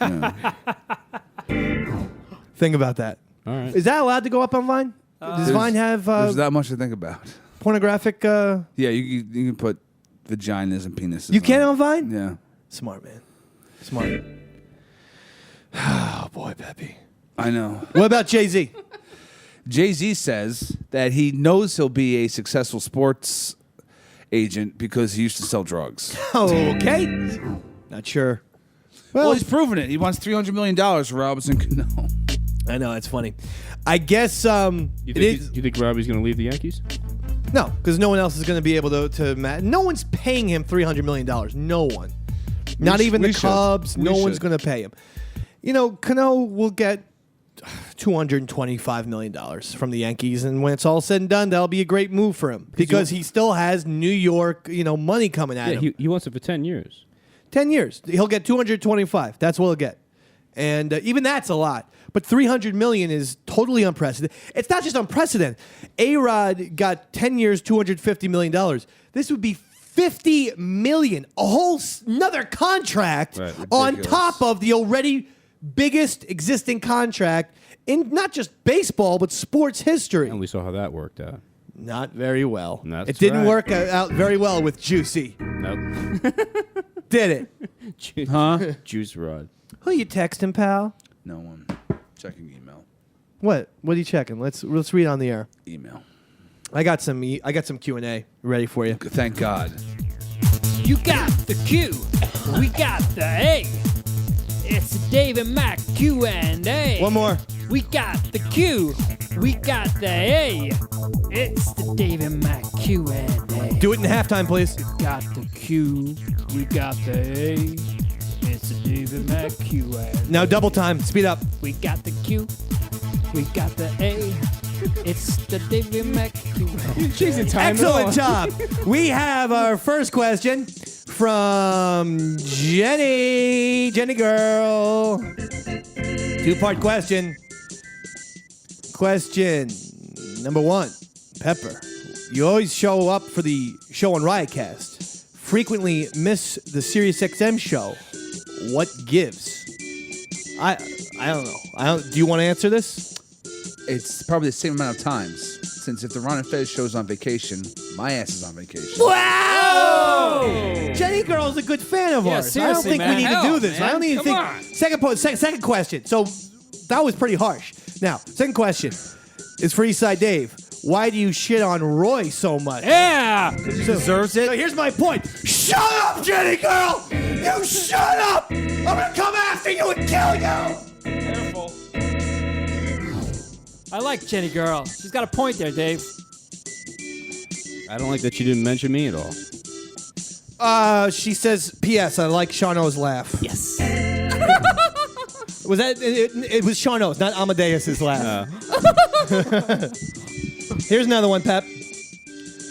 Think about that. All right. Is that allowed to go up on Vine? Does Vine have There's not much to think about. pornographic? Yeah, you can put vaginas and penises. You can on Vine? Yeah. Smart, man. Smart. Oh, boy, Peppy. I know. What about Jay-Z? Jay-Z says that he knows he'll be a successful sports agent because he used to sell drugs. Okay. Not sure. Well, he's proven it. He wants $300 million for Robinson Cano. I know, it's funny. I guess You think Robbie's going to leave the Yankees? No, because no one else is going to be able to no one's paying him $300 million. No one. Not even the Cubs. No one's going to pay him. You know, Cano will get $225 million from the Yankees, and when it's all said and done, that'll be a great move for him because he still has New York, money coming at him. He wants it for 10 years. 10 years. He'll get 225. That's what he'll get. And even that's a lot. But $300 million is totally unprecedented. It's not just unprecedented. A-Rod got 10 years, $250 million. This would be $50 million, a whole another contract Right, on ridiculous. top of the already biggest existing contract in not just baseball, but sports history. And we saw how that worked out. Not very well. That's it didn't right. work out very well with Juicy. Nope. Did it? Huh? Juice Rod. Who you texting, pal? No one. Checking email. What? What are you checking? Let's read on the air. Email. I got some Q&A ready for you. Thank God. You got the Q. We got the A. It's the Davey Mac Q&A. One more. We got the Q. We got the A. It's the Davey Mac Q&A. Do it in halftime, please. We got the Q. We got the A. It's the Davey Mac Q&A. Now double time. Speed up. We got the Q. We got the A. It's the Davey Mac Q&A. Chasing time. Excellent job. We have our first question from Jenny. Jenny girl. Two-part question. Question number 1. Pepper, you always show up for the show on Riotcast. Frequently miss the SiriusXM show. What gives? I don't know. Do you want to answer this? It's probably the same amount of times. Since if the Ron and Fez show's on vacation, my ass is on vacation. Wow! Jenny Girl's a good fan of Yeah, ours. I don't seriously, think man. we need Hell, to do this. man. I don't even Come on. think. Second question. So that was pretty harsh. Now, second question is for Eastside Dave. Why do you shit on Roy so much? Yeah! He deserves it. So here's my point. Shut up, Jenny Girl! You shut up! I'm gonna come after you and kill you! Careful. I like Jenny Girl. She's got a point there, Dave. I don't like that you didn't mention me at all. She says, P.S. I like Sean O's laugh. Yes. Was that? It was Sean O's, not Amadeus's laugh. Here's another one, Pep.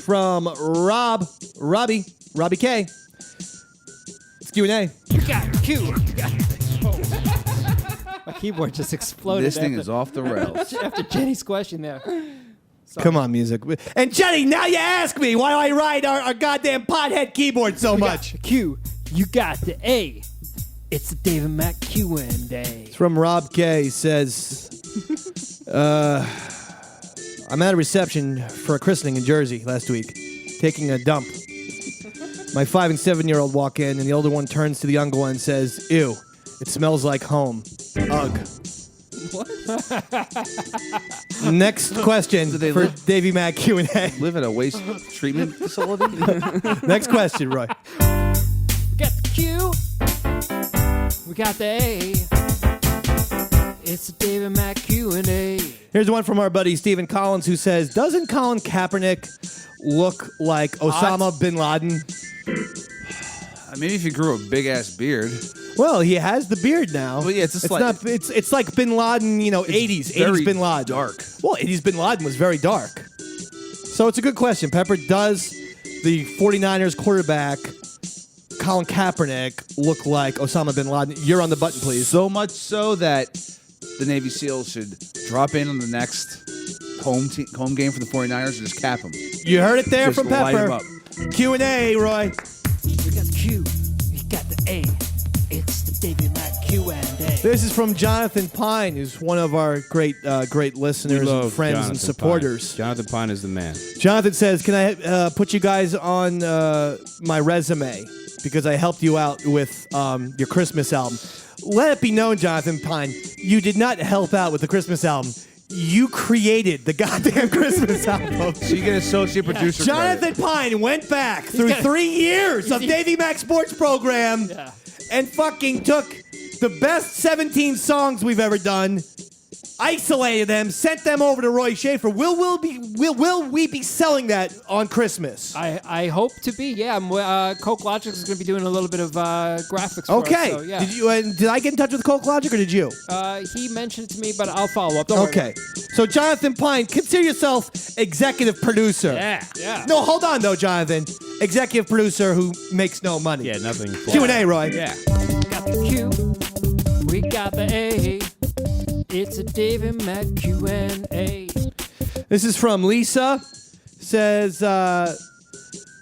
From Robbie K. It's Q&A. You got Q. You got My keyboard just exploded. This thing is off the rails. After Jenny's question there. Come on, music. And Jenny, now you ask me why do I ride our goddamn pothead keyboard so much? Q. You got the A. It's the Davey Mac Q&A. It's from Rob K. He says, I'm at a reception for a christening in Jersey last week, taking a dump. My 5 and 7-year-old walk in, and the older one turns to the younger one and says, ew, it smells like home. Ugh. What? Next question they for live? Davey Mac Q&A. Live at a waste treatment facility? Next question, Roy. We got the Q. We got the A. It's the Davey Mac Q&A. Here's one from our buddy Stephen Collins who says, doesn't Colin Kaepernick look like Osama bin Laden? Maybe if you grew a big-ass beard. Well, he has the beard now. Well, yeah, it's like... not. It's like Bin Laden, 80s. 80s Bin Laden. Dark. Well, 80s Bin Laden was very dark. So it's a good question. Pepper, does the 49ers quarterback, Colin Kaepernick, look like Osama bin Laden? You're on the button, please. So much so that the Navy SEALs should drop in on the next home game for the 49ers and just cap them. You heard it there Just from light 'em Pepper. up. Q&A, Roy. We got the Q. We got the A. It's the Davey Mac Q&A. This is from Jonathan Pine, who's one of our great listeners and friends Jonathan and supporters. Pine. Jonathan Pine is the man. Jonathan says, can I put you guys on my resume because I helped you out with your Christmas album? Let it be known, Jonathan Pine, you did not help out with the Christmas album. You created the goddamn Christmas album. So you get associate producer Jonathan Pine went back through 3 years of Davey Mac Sports Program and fucking took the best 17 songs we've ever done, isolated them, sent them over to Roy Schaefer. Will we be selling that on Christmas? I hope to be. Yeah, Coke Logic is going to be doing a little bit of graphics for Okay. us. So, yeah. Did I get in touch with Coke Logic or did you? He mentioned it to me, but I'll follow up. Don't worry. Okay. So Jonathan Pine, consider yourself executive producer. Yeah. No, hold on though, Jonathan. Executive producer who makes no money. Yeah, nothing. Q&A, Roy. Yeah. We got the Q. We got the A. It's a Davey Mac Q&A. This is from Lisa. Says,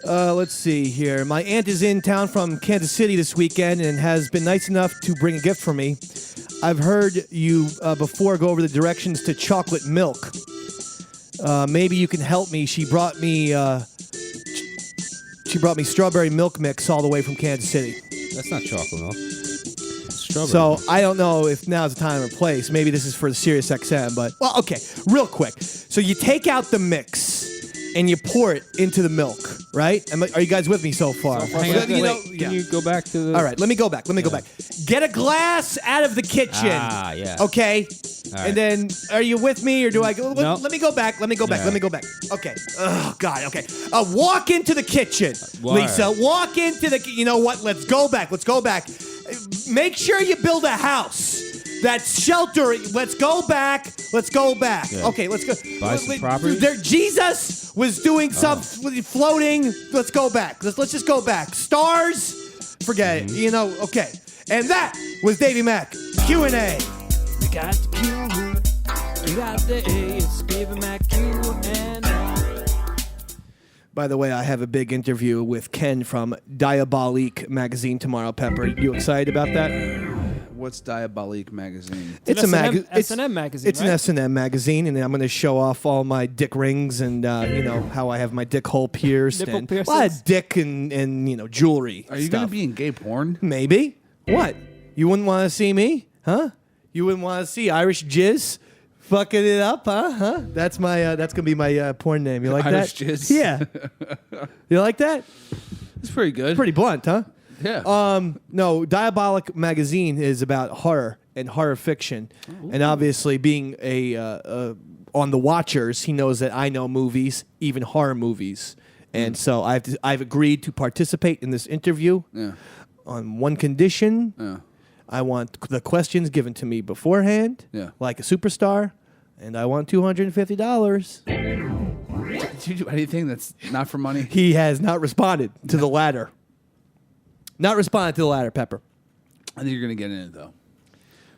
let's see here. My aunt is in town from Kansas City this weekend and has been nice enough to bring a gift for me. I've heard you before go over the directions to chocolate milk. Maybe you can help me. She brought me strawberry milk mix all the way from Kansas City. That's not chocolate milk. It's strawberry. So I don't know if now's the time or place. Maybe this is for the Sirius XM, but well, okay, real quick. So you take out the mix and you pour it into the milk, right? Are you guys with me so far? Hang on, can you go back to the... All right, let me go back. Get a glass out of the kitchen. Ah, yeah. Okay. All right. And then, are you with me, or do I go? No. Let me go back. Let me go back. Okay. Oh God. Okay. Walk into the kitchen, Why? Lisa. Walk into the. You know what? Let's go back. Make sure you build a house. That's shelter. Let's go back. Yeah. Okay, let's go. Buy some property? Jesus was doing some floating. Let's go back. Let's just go back. Stars, forget it. You know, okay. And that was Davey Mac Q&A. We got the Q, we got the A. It's Davey Mac Q&A. By the way, I have a big interview with Ken from Diabolique magazine tomorrow, Pepper. You excited about that? What's Diabolique magazine? It's an a S&M magazine, It's an right? S&M magazine, and I'm going to show off all my dick rings and how I have my dick hole pierced Nipple and piercings? a lot of dick and jewelry. Are you going to be in gay porn? Maybe. What? You wouldn't want to see me, huh? You wouldn't want to see Irish jizz fucking it up, huh? That's gonna be my porn name. You like Irish that? jizz? Yeah. You like that? It's pretty good. Pretty blunt, huh? Yeah. No, Diabolic magazine is about horror and horror fiction, and obviously being on the Watchers, he knows that I know movies, even horror movies, and so I've agreed to participate in this interview. Yeah. On one condition. Yeah. I want the questions given to me beforehand, like a superstar, and I want $250. Did you do anything that's not for money? He has not responded to the latter. Not responded to the latter, Pepper. I think you're going to get in it, though.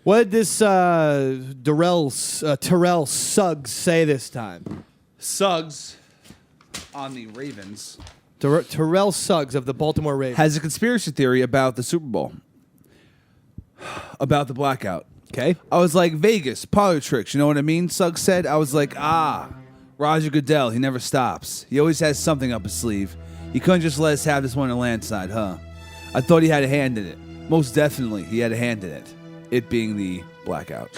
What did this Terrell Suggs say this time? Suggs on the Ravens Terrell Suggs of the Baltimore Ravens has a conspiracy theory about the Super Bowl. About the blackout. Okay. I was like, Vegas, parlor tricks. You know what I mean? Suggs said. I was like, Roger Goodell, he never stops. He always has something up his sleeve. He couldn't just let us have this one on the land side, huh? I thought he had a hand in it. Most definitely, he had a hand in it. It being the blackout.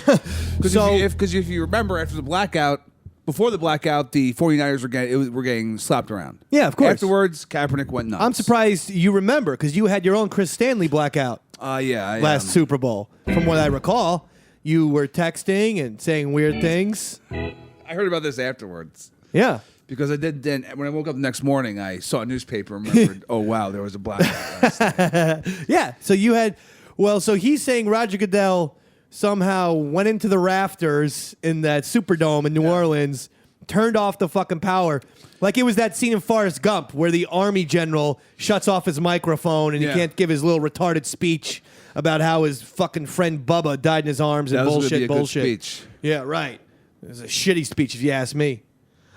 Because if you remember, after the blackout, before the blackout, the 49ers were getting slapped around. Yeah, of course. Afterwards, Kaepernick went nuts. I'm surprised you remember, because you had your own Chris Stanley blackout. Yeah. Last Super Bowl. From what I recall, you were texting and saying weird things. I heard about this afterwards. Yeah. Because I did then, when I woke up the next morning, I saw a newspaper and remembered, oh, wow, there was a blackout last night. Yeah. So you had, so he's saying Roger Goodell somehow went into the rafters in that Superdome in New Orleans, turned off the fucking power. Like it was that scene in Forrest Gump where the army general shuts off his microphone and he can't give his little retarded speech about how his fucking friend Bubba died in his arms and That was gonna be bullshit. a good speech. Yeah, right. It was a shitty speech if you ask me.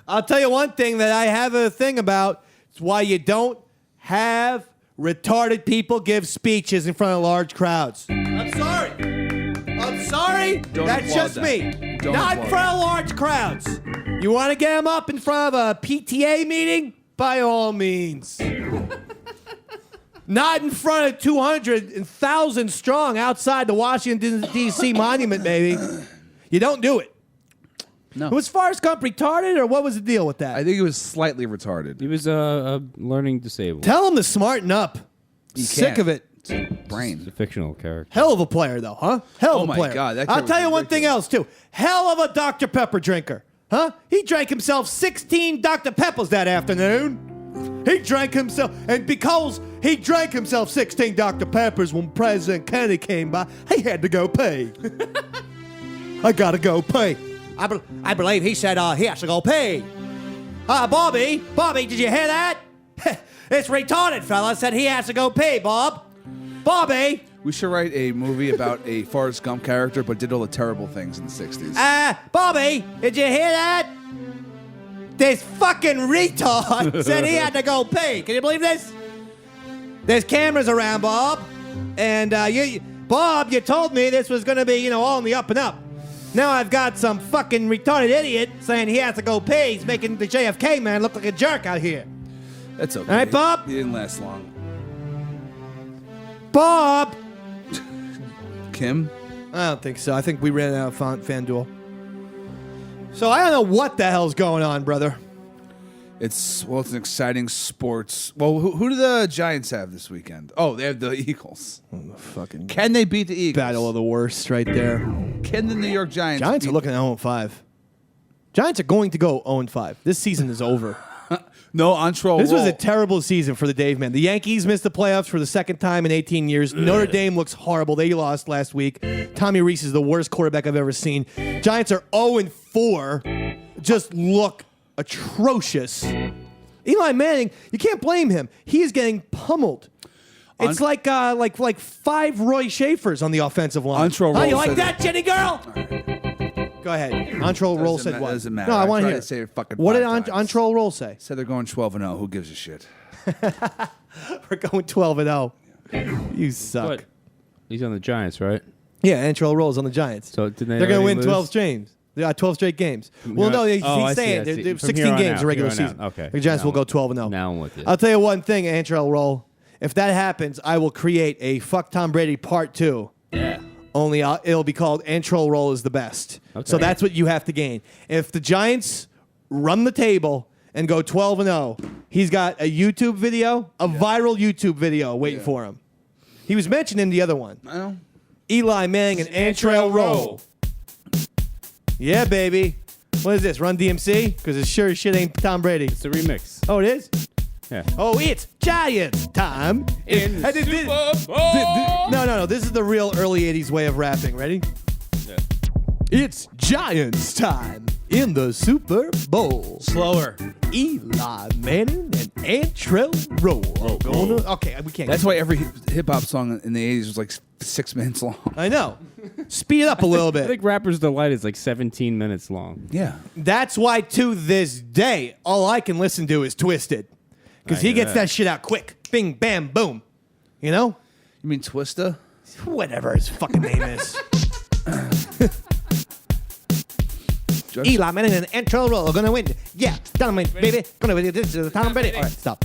I'll tell you one thing that I have a thing about. It's why you don't have retarded people give speeches in front of large crowds. I'm sorry. Don't That's applaud just that. me. Don't Not in applaud front of large crowds. You want to get them up in front of a PTA meeting? By all means. Not in front of 200,000 strong outside the Washington, D.C. monument, baby. You don't do it. No. Was Forrest Gump retarded, or what was the deal with that? I think he was slightly retarded. He was learning disabled. Tell him to smarten up. Sick can't. of it. It's a Brain. fictional character. Hell of a player, though, huh? Hell of a my player. God, that kid I'll was tell you one thing ridiculous. else, too. Hell of a Dr. Pepper drinker, huh? He drank himself 16 Dr. Peppers that afternoon. He drank himself, and because he drank himself 16 Dr. Peppers when President Kennedy came by, he had to go pee. I gotta go pee. I believe he said he has to go pee. Bobby, did you hear that? It's retarded, fella. Said he has to go pee, Bob. Bobby. We should write a movie about a Forrest Gump character, but did all the terrible things in the 60s. Bobby, did you hear that? This fucking retard said he had to go pee. Can you believe this? There's cameras around, Bob. And Bob, you told me this was going to be, all in the up and up. Now I've got some fucking retarded idiot saying he has to go pee. He's making the JFK man look like a jerk out here. That's okay. All right, Bob? He didn't last long. Bob! Kim? I don't think so. I think we ran out of FanDuel. So I don't know what the hell's going on, brother. It's an exciting sports. Well, who do the Giants have this weekend? Oh, they have the Eagles. Fucking Can they beat the Eagles? battle of the worst right there. Can the New York Giants? Giants are looking at 0-5. Giants are going to go 0-5. This season is over. No, Antrell. This was a terrible season for the Dave man. The Yankees missed the playoffs for the second time in 18 years. Notre Dame looks horrible. They lost last week. Tommy Reese is the worst quarterback I've ever seen. Giants are 0-4. Just look atrocious. Eli Manning, you can't blame him. He is getting pummeled. It's like 5 Roy Schaefers on the offensive line. Antrell How Roll you like said that, Jenny girl? Go ahead. Antrell Roll said what? Doesn't matter. No, I want to tried hear. to say it fucking What did 5 times. Antrell Roll say? Said they're going 12-0. Who gives a shit? We're going 12-0. You suck. What? He's on the Giants, right? Yeah, Antrell Roll's on the Giants. So did They're going to already win lose? 12 straight. Yeah, 12 straight games. Well, no, he's I saying see. they're From 16 here on games out, in regular here on season. out. Okay. The Giants Now will go I'm- 12-0. Now I'm with you. I'll tell you one thing, Antrell Roll. If that happens, I will create a Fuck Tom Brady Part 2. Yeah. Only it'll be called Antrell Roll is the best. Okay. So that's what you have to gain. If the Giants run the table and go 12-0, he's got a YouTube video, a viral YouTube video waiting for him. He was mentioned in the other one. I know. Eli Manning and Antrell Roll. Yeah, baby. What is this, Run DMC? Because it sure as shit ain't Tom Brady. It's a remix. Oh, it is? Yeah. Oh, it's Giants time. In the Super Bowl. No. This is the real early 80s way of rapping. Ready? Yeah. It's Giants time in the Super Bowl. Slower. Eli Manning and Antrell Roll. Okay, we can't. That's why every hip hop song in the 80s was like 6 minutes long. I know. Speed it up a little I bit. think Rapper's Delight is like 17 minutes long. Yeah. That's why to this day, all I can listen to is Twisted. Because he hear gets that. that shit out quick. Bing, bam, boom. You know? You mean Twista? Whatever his fucking name is. Eli Manning and Antrell Roll are going to win. Yeah, dynamite, baby. Going to win. This is Tom Brady. All right, stop.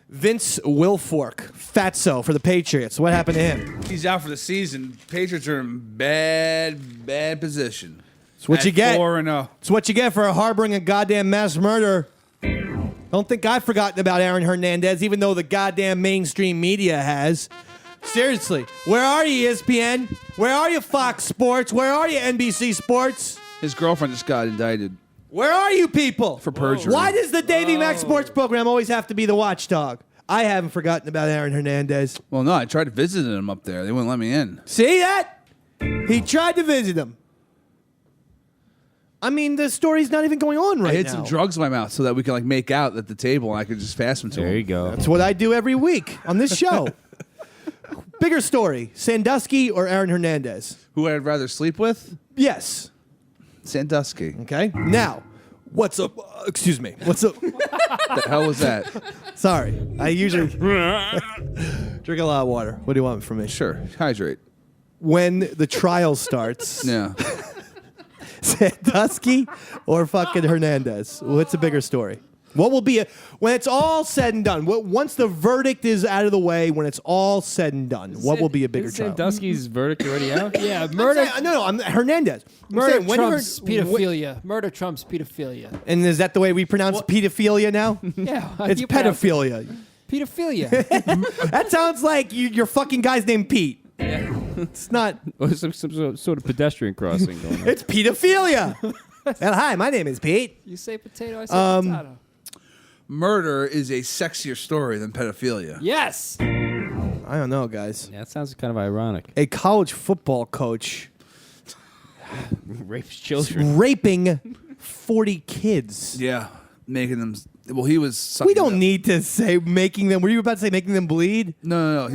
Vince Wilfork, Fatso for the Patriots. What happened to him? He's out for the season. Patriots are in bad position. It's what you get. 4-0. It's what you get for harboring a goddamn mass murder. Don't think I've forgotten about Aaron Hernandez, even though the goddamn mainstream media has. Seriously, where are you, ESPN? Where are you, Fox Sports? Where are you, NBC Sports? His girlfriend just got indicted. Where are you people? For perjury. Why does the Davey Mac Sports Program always have to be the watchdog? I haven't forgotten about Aaron Hernandez. Well, no, I tried to visit him up there. They wouldn't let me in. See that? He tried to visit him. I mean, the story's not even going on right I hid now. some drugs in my mouth so that we could like make out at the table and I could just pass them to him. There you go. That's what I do every week on this show. Bigger story, Sandusky or Aaron Hernandez? Who I'd rather sleep with? Yes. Sandusky. Okay. Now, what's up? Excuse me. What's up? The hell was that? Sorry. I usually drink a lot of water. What do you want from me? Sure. Hydrate. When the trial starts, Yeah. Sandusky or fucking Hernandez? What's a bigger story? What will be when it's all said and done? Once the verdict is out of the way, when it's all said and done, what will be a bigger trial? Sandusky's verdict already out? Yeah, murder. I'm Hernandez. I'm Murder saying, when trumps Her- pedophilia. Murder trumps pedophilia. And is that the way we pronounce pedophilia now? Yeah, It's you pronounce it. pedophilia. Pedophilia. That sounds like your fucking guy's named Pete. It's not. Or some sort of pedestrian crossing going on. It's pedophilia. Well, hi, my name is Pete. You say potato, I say potato. Murder is a sexier story than pedophilia. Yes. I don't know, guys. Yeah, that sounds kind of ironic. A college football coach Rapes children. raping 40 kids. Yeah. Making them Well, he was sucking We don't them. need to say making them. Were you about to say making them bleed? No.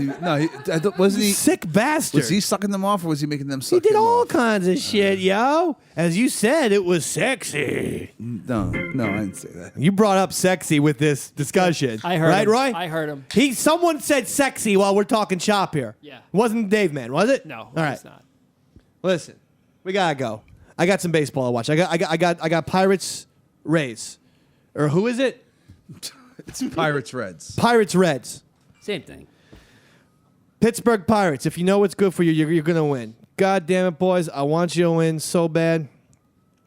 Wasn't he? Sick bastard. Was he sucking them off, or was he making them He suck did him all off? kinds of shit, yo. As you said, it was sexy. No, I didn't say that. You brought up sexy with this discussion. I heard right, him. Roy? I heard him. Someone said sexy while we're talking shop here. Yeah. Wasn't Dave Man, was it? No, All right. it's not. Listen, we gotta go. I got some baseball to watch. I got Pirates Rays. Or who is it? It's Pirates Reds. Pirates Reds. Same thing. Pittsburgh Pirates. If you know what's good for you, you're going to win. God damn it, boys. I want you to win so bad.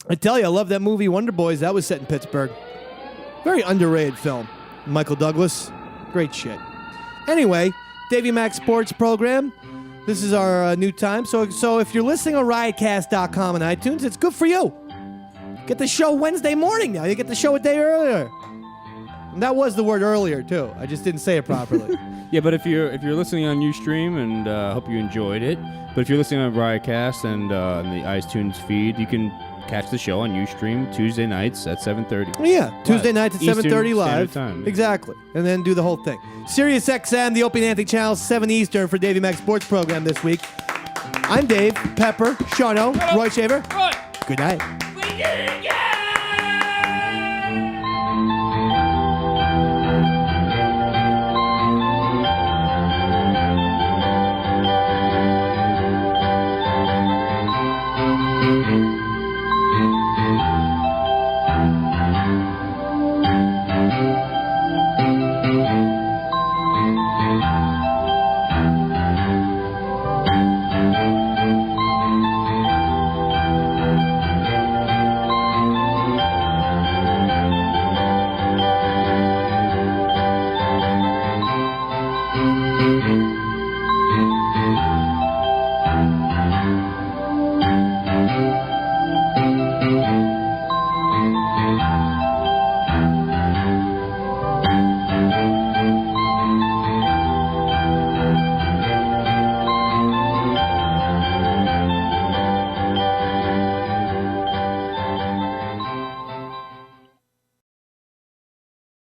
I tell you, I love that movie Wonder Boys. That was set in Pittsburgh. Very underrated film. Michael Douglas. Great shit. Anyway, Davey Mac Sports Program. This is our new time. So if you're listening on riotcast.com and iTunes, it's good for you. Get the show Wednesday morning now. You get the show a day earlier. And that was the word earlier, too. I just didn't say it properly. Yeah, but if you're listening on Ustream, and hope you enjoyed it. But if you're listening on Riotcast and on the iTunes feed, you can catch the show on Ustream Tuesday nights at 7:30. Yeah, Tuesday nights at Eastern 7:30 live. Standard Time. Exactly. And then do the whole thing. Sirius XM, the Opie and Anthony channel, 7 Eastern for Davey Mac Sports Program this week. I'm Dave, Pepper, Shano, Roy Shaver. Roy. Good night. We did it again.